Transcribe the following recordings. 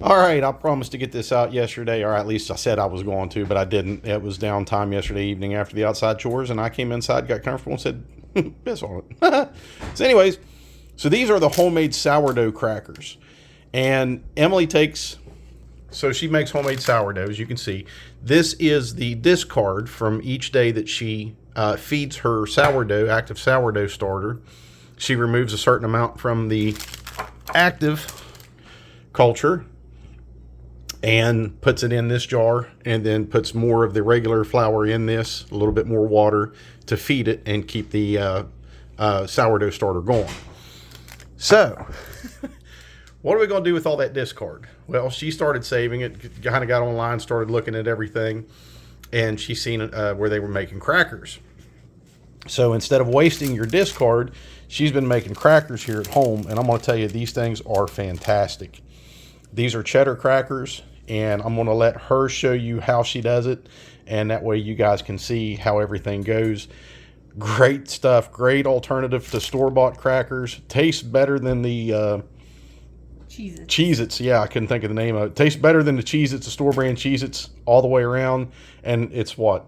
All right, I promised to get this out yesterday, or at least I said I was going to, but I didn't. It was downtime yesterday evening after the outside chores, and I came inside, got comfortable, and said, piss on it. So, anyways, so these are the homemade sourdough crackers. And Emily takes, so she makes homemade sourdough, as you can see. This is the discard from each day that she feeds her sourdough, active sourdough starter. She removes a certain amount from the active culture and puts it in this jar, and then puts more of the regular flour in this, a little bit more water to feed it and keep the sourdough starter going. So, what are we going to do with all that discard? Well, she started saving it, kind of got online, started looking at everything, and she seen where they were making crackers. So instead of wasting your discard, she's been making crackers here at home, and I'm going to tell you, these things are fantastic. These are cheddar crackers, and I'm going to let her show you how she does it, and that way you guys can see how everything goes. Great stuff. Great alternative to store-bought crackers. Tastes better than the Cheez-Its. Yeah, I couldn't think of the name of it. Tastes better than the Cheez-Its, the store-brand Cheez-Its, all the way around. And it's what?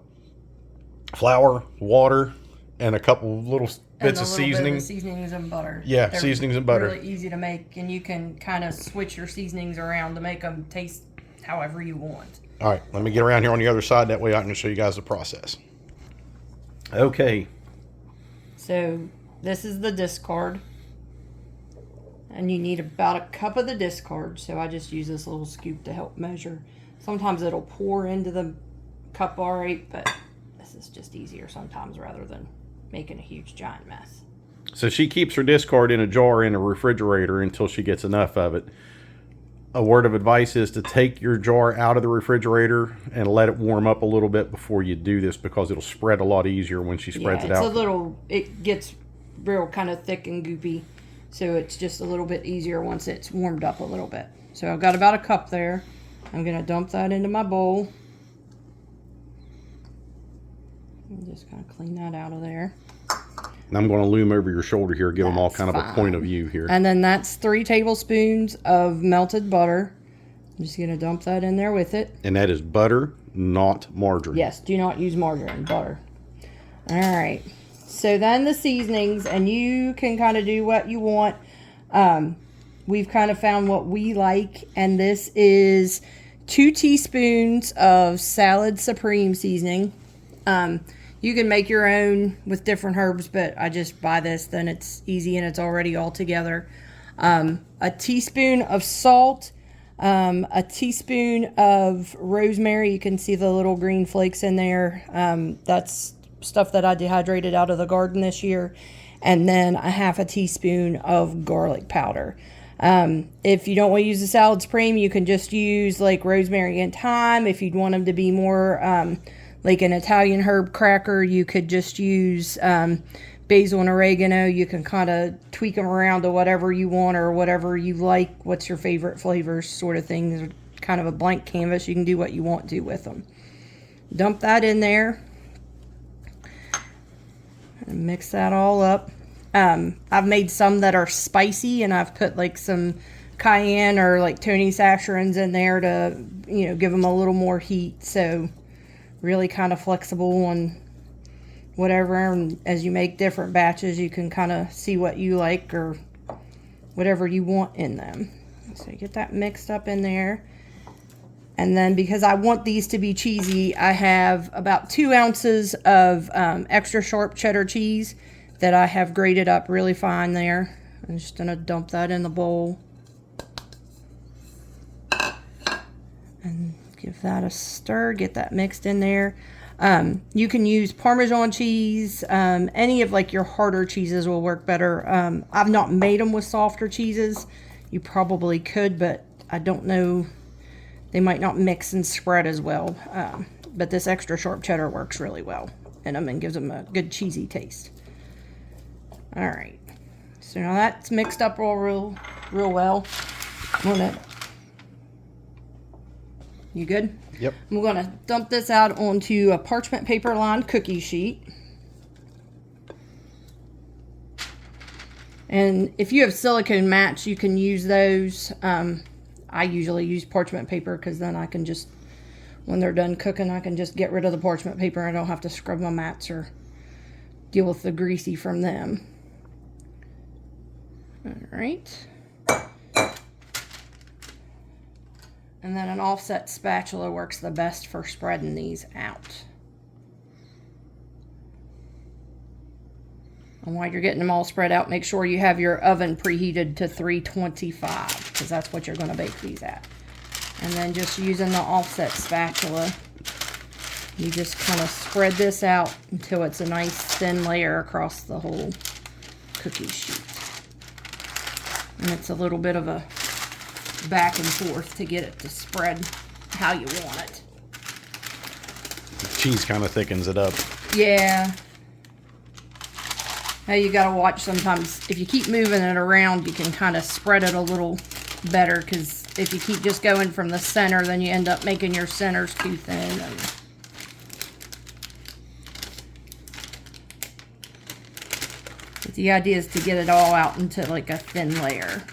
Flour, water, and a couple little bits of seasoning. Bit of seasonings and butter. Yeah, they're seasonings and butter. Really easy to make, and you can kind of switch your seasonings around to make them taste however you want. All right, let me get around here on the other side. That way I can show you guys the process. Okay. So this is the discard. And you need about a cup of the discard. So I just use this little scoop to help measure. Sometimes it'll pour into the cup all right, but this is just easier sometimes rather than making a huge giant mess. So she keeps her discard in a jar in a refrigerator until she gets enough of it. A word of advice is to take your jar out of the refrigerator and let it warm up a little bit before you do this, because it'll spread a lot easier when she spreads it out. It gets real kind of thick and goopy. So it's just a little bit easier once it's warmed up a little bit. So I've got about a cup there. I'm going to dump that into my bowl. And just kind of clean that out of there. And I'm going to loom over your shoulder here, give them all kind of a point of view here. And then that's 3 tablespoons of melted butter. I'm just going to dump that in there with it. And that is butter, not margarine. Yes, do not use margarine, butter. All right. So then the seasonings, and you can kind of do what you want. We've kind of found what we like, and this is 2 teaspoons of Salad Supreme seasoning. You can make your own with different herbs, but I just buy this, then it's easy and it's already all together. A teaspoon of salt, a teaspoon of rosemary. You can see the little green flakes in there. That's stuff that I dehydrated out of the garden this year. And then a half a teaspoon of garlic powder. If you don't want to use the Salad Supreme, you can just use like rosemary and thyme. If you'd want them to be more like an Italian herb cracker, you could just use basil and oregano. You can kind of tweak them around to whatever you want or whatever you like. What's your favorite flavors sort of thing. They're kind of a blank canvas. You can do what you want to with them. Dump that in there. And mix that all up. I've made some that are spicy, and I've put like some cayenne or like Tony Sacharins in there to, give them a little more heat. So really kind of flexible on whatever. And as you make different batches, you can kind of see what you like or whatever you want in them. So get that mixed up in there. And then because I want these to be cheesy, I have about 2 ounces of extra sharp cheddar cheese that I have grated up really fine there. I'm just going to dump that in the bowl. And give that a stir, get that mixed in there. You can use Parmesan cheese. Any of like your harder cheeses will work better. I've not made them with softer cheeses. You probably could, but I don't know. They might not mix and spread as well, but this extra sharp cheddar works really well in them and gives them a good cheesy taste. All right, so now that's mixed up real well. You good? Yep. I'm gonna dump this out onto a parchment paper lined cookie sheet. And if you have silicone mats, you can use those. I usually use parchment paper because then I can just, when they're done cooking, I can just get rid of the parchment paper. I don't have to scrub my mats or deal with the greasy from them. All right. And then an offset spatula works the best for spreading these out. And while you're getting them all spread out, make sure you have your oven preheated to 325 because that's what you're going to bake these at. And then just using the offset spatula, you just kind of spread this out until it's a nice thin layer across the whole cookie sheet. And it's a little bit of a back and forth to get it to spread how you want it. Cheese kind of thickens it up. Yeah. Now you gotta watch sometimes. If you keep moving it around, you can kind of spread it a little better, because if you keep just going from the center, then you end up making your centers too thin. But the idea is to get it all out into like a thin layer.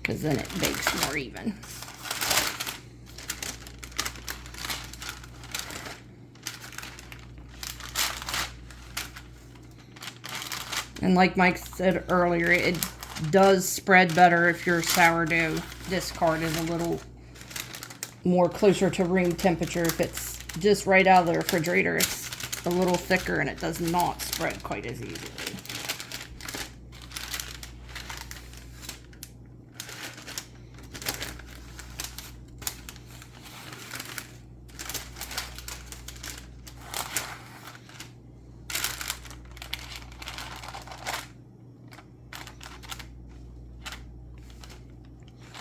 Because then it bakes more even. And like Mike said earlier, it does spread better if your sourdough discard is a little more closer to room temperature. If it's just right out of the refrigerator, it's a little thicker and it does not spread quite as easily.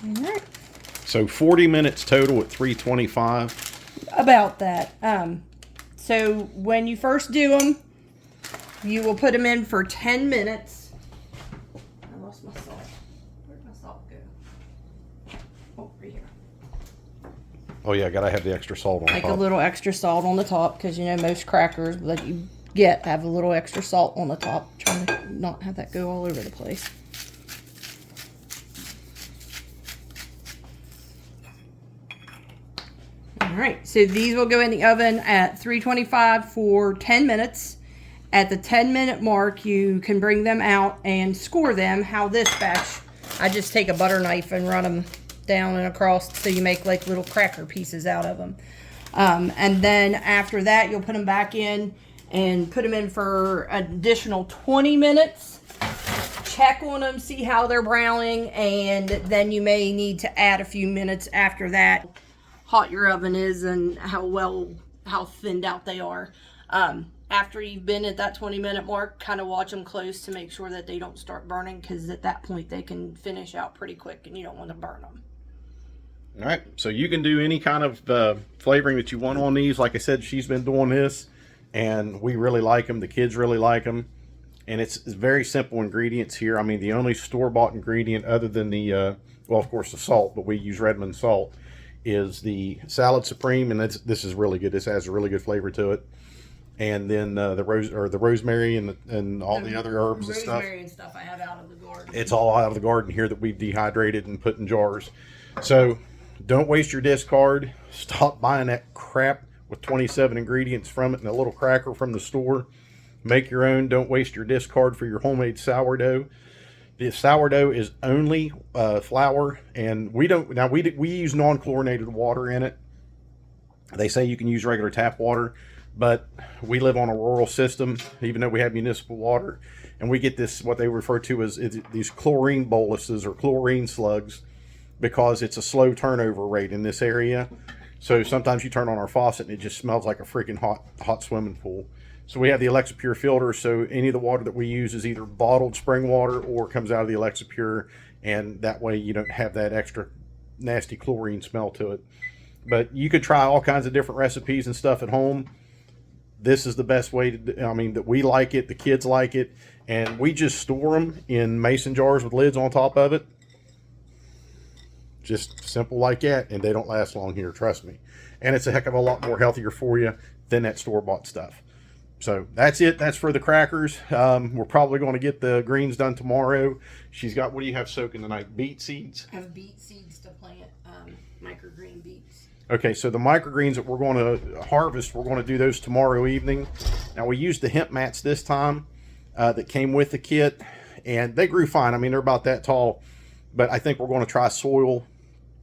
All right. So 40 minutes total at 325. About that. So when you first do them, you will put them in for 10 minutes. I lost my salt. Where'd my salt go? Oh, right here. Oh yeah, gotta have the extra salt on Like top. a little extra salt on the top, because you know most crackers that you get have a little extra salt on the top. Trying to not have that go all over the place. Alright, so these will go in the oven at 325 for 10 minutes. At the 10-minute mark, you can bring them out and score them. How this batch, I just take a butter knife and run them down and across so you make like little cracker pieces out of them. And then after that, you'll put them back in and put them in for an additional 20 minutes. Check on them, see how they're browning, and then you may need to add a few minutes after that. Hot your oven is and how thinned out they are. After you've been at that 20-minute mark, kind of watch them close to make sure that they don't start burning, because at that point they can finish out pretty quick and you don't want to burn them. All right, so you can do any kind of flavoring that you want on these. Like I said, she's been doing this and we really like them. The kids really like them. And it's very simple ingredients here. I mean, the only store-bought ingredient other than the, well, of course, the salt, but we use Redmond salt, is the Salad Supreme, and this is really good. This has a really good flavor to it. And then the rosemary and all the other herbs and stuff. Rosemary and stuff I have out of the garden. It's all out of the garden here that we've dehydrated and put in jars. So don't waste your discard. Stop buying that crap with 27 ingredients from it and a little cracker from the store. Make your own. Don't waste your discard for your homemade sourdough. The sourdough is only flour, and we use non-chlorinated water in it. They say you can use regular tap water, but we live on a rural system, even though we have municipal water, and we get this, what they refer to as these chlorine boluses or chlorine slugs, because it's a slow turnover rate in this area. So sometimes you turn on our faucet and it just smells like a freaking hot swimming pool. So we have the Alexapure filter, so any of the water that we use is either bottled spring water or comes out of the Alexapure, and that way you don't have that extra nasty chlorine smell to it. But you could try all kinds of different recipes and stuff at home. This is the best way to, I mean, that we like it, the kids like it, and we just store them in mason jars with lids on top of it. Just simple like that, and they don't last long here, trust me. And it's a heck of a lot more healthier for you than that store-bought stuff. So that's it. That's for the crackers. We're probably going to get the greens done tomorrow. She's got, what do you have soaking tonight? Beet seeds? I have beet seeds to plant, microgreen beets. Okay, so the microgreens that we're going to harvest, we're going to do those tomorrow evening. Now, we used the hemp mats this time that came with the kit, and they grew fine. I mean, they're about that tall, but I think we're going to try soil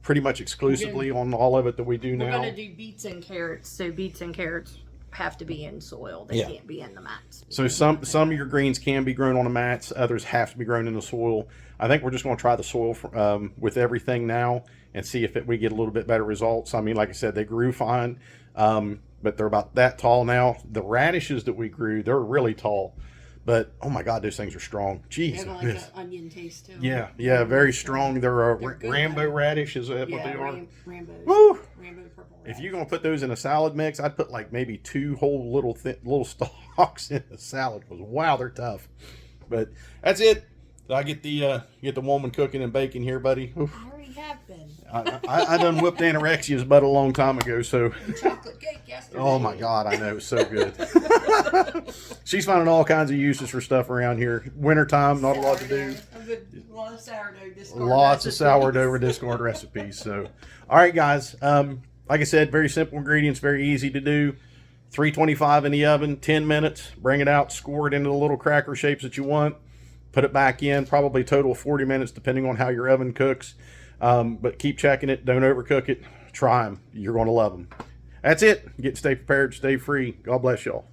pretty much exclusively on all of it that we do now. We're going to do beets and carrots, so beets and carrots have to be in soil. They can't be in the mats. So some of your greens can be grown on the mats. Others have to be grown in the soil. I think we're just going to try the soil with everything now and see if we get a little bit better results. I mean, like I said, they grew fine, but they're about that tall now. The radishes that we grew, they're really tall. But, oh my God, those things are strong. Jeez. They have like an onion taste too. Yeah, very strong. They're Rambo radish, is that what they are? Rambo. Woo! Rambo purple If you're gonna put those in a salad mix, I'd put like maybe 2 whole little stalks in the salad, because wow, they're tough. But that's it. Did I get the woman cooking and baking here, buddy? Oof. I already have been. I done whipped anorexia's butt a long time ago, so. Chocolate cake yesterday. Oh my God, I know, so good. She's finding all kinds of uses for stuff around here. Wintertime, not a lot to do. A lot of sourdough discard Lots recipes. of sourdough discard recipes. So, all right, guys. Like I said, very simple ingredients, very easy to do. 325 in the oven, 10 minutes. Bring it out, score it into the little cracker shapes that you want. Put it back in, probably a total of 40 minutes, depending on how your oven cooks. But keep checking it. Don't overcook it. Try them. You're going to love them. That's it. Stay prepared. Stay free. God bless y'all.